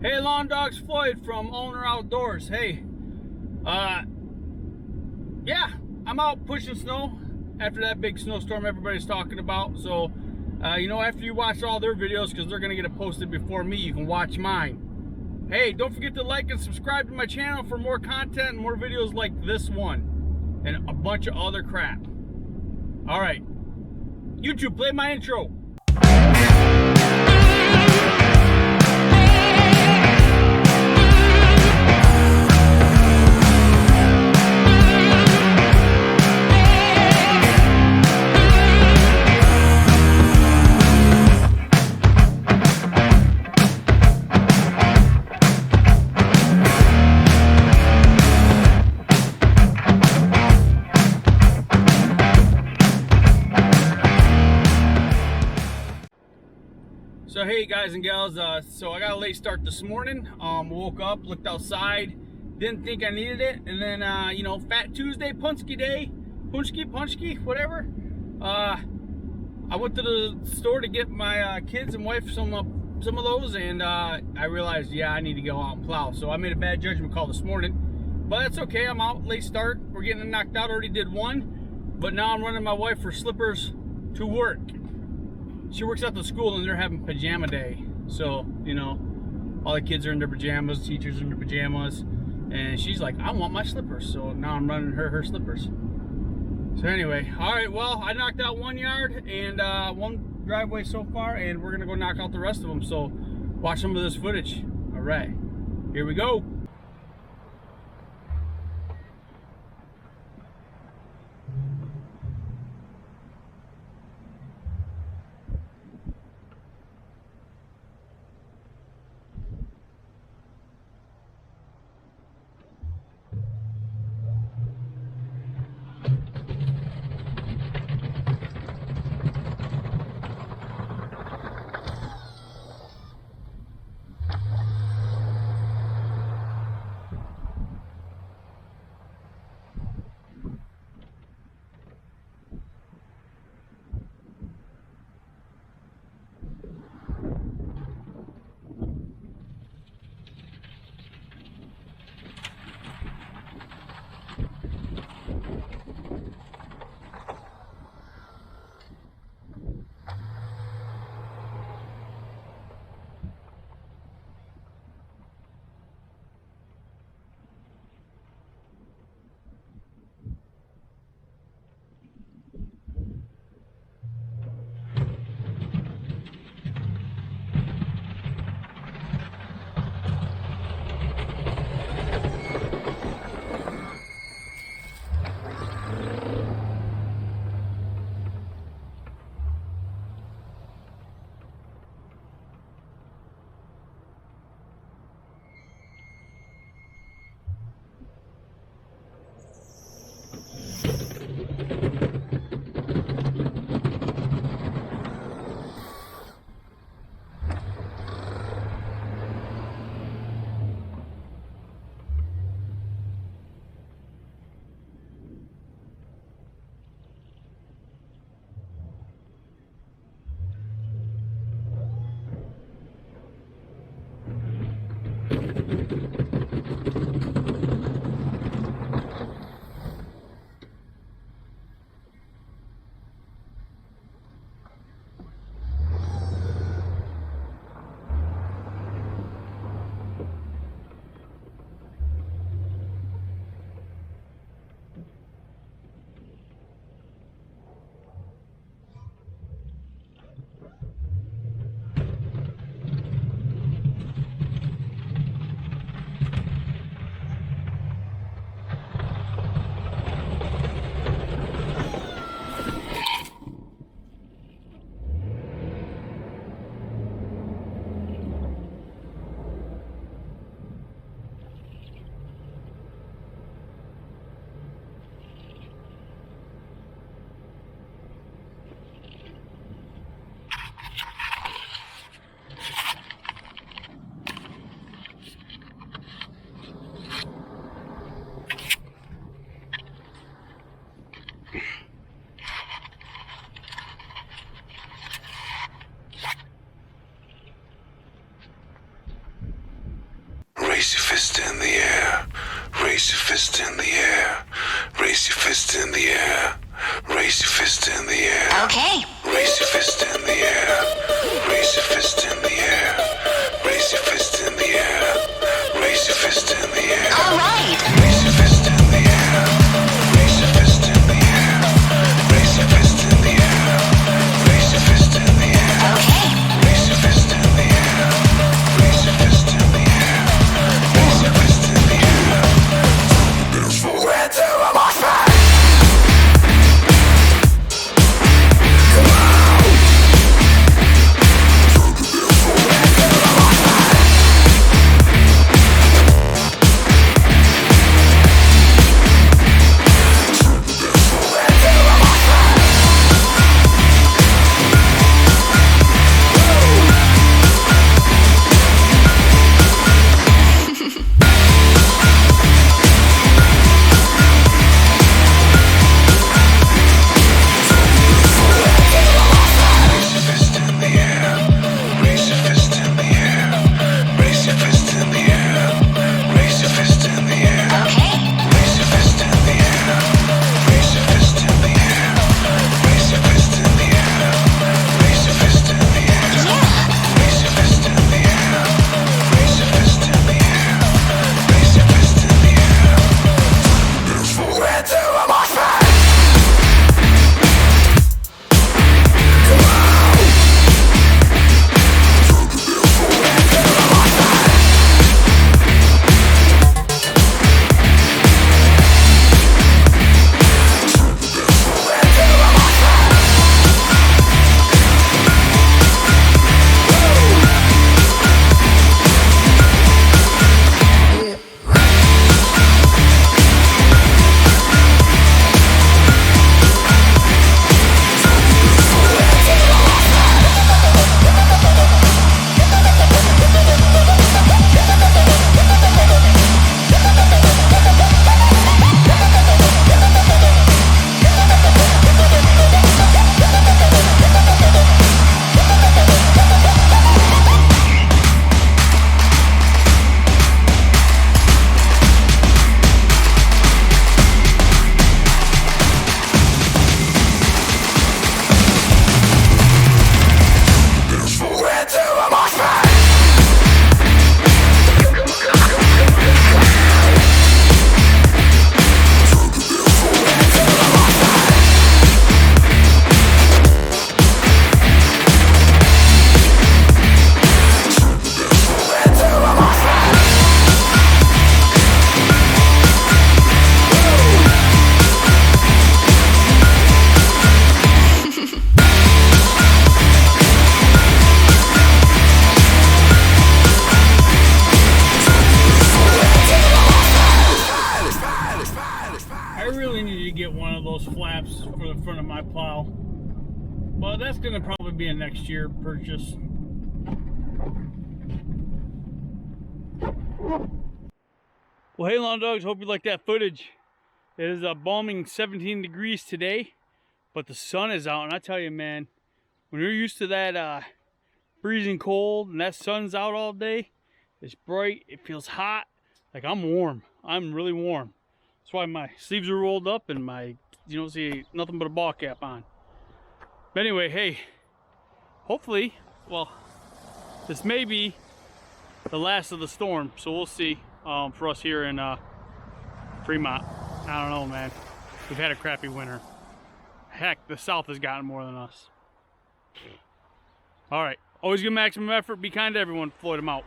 Hey, Lawn Dogs, Floyd from Owner Outdoors. Hey, yeah, I'm out pushing snow after that big snowstorm everybody's talking about. So, you know, after you watch all their videos, because they're gonna get it posted before me, you can watch mine. Hey, don't forget to like and subscribe to my channel for more content and more videos like this one and a bunch of other crap. All right, YouTube, play my intro. So hey guys and gals, so I got a late start this morning. Woke up, looked outside, didn't think I needed it, and then you know, Fat Tuesday, Punchki Day, Punchki, whatever. I went to the store to get my kids and wife some of those, and I realized, yeah, I need to go out and plow. So I made a bad judgment call this morning, but that's okay. I'm out, late start. We're getting knocked out. Already did one, but now I'm running my wife for slippers to work. She works at the school and they're having pajama day. So, you know, all the kids are in their pajamas, teachers are in their pajamas. And she's like, I want my slippers. So now I'm running her slippers. So anyway, all right, well, I knocked out one yard and one driveway so far, and we're gonna go knock out the rest of them. So watch some of this footage. All right, here we go. Raise your fist in the air. Raise your fist in the air. Raise your fist in the air. Raise your fist in the air. Okay. Raise your fist in the air. Raise your fist in the air. Raise your fist in the air. Raise your fist in the air. All right. Raise your fist in the air. Raise your fist in the air. Raise your fist in the air. Raise your fist in the air. Okay. Raise your fist in the air. Raise your fist in the air. Raise your fist in the air. We're to a mosh pit. Flaps for the front of my plow, but that's gonna probably be a next year purchase. Well, hey lawn dogs, hope you like that footage. It is a balming 17 degrees today, but the sun is out, and I tell you, man, when you're used to that freezing cold and that sun's out all day, it's bright, it feels hot. Like I'm warm. I'm really warm. That's why my sleeves are rolled up and you don't see nothing but a ball cap on. But anyway, hey, hopefully, well, this may be the last of the storm, so we'll see for us here in Fremont. I don't know, man. We've had a crappy winter. Heck, the South has gotten more than us. All right, always give maximum effort, be kind to everyone, Floyd them out.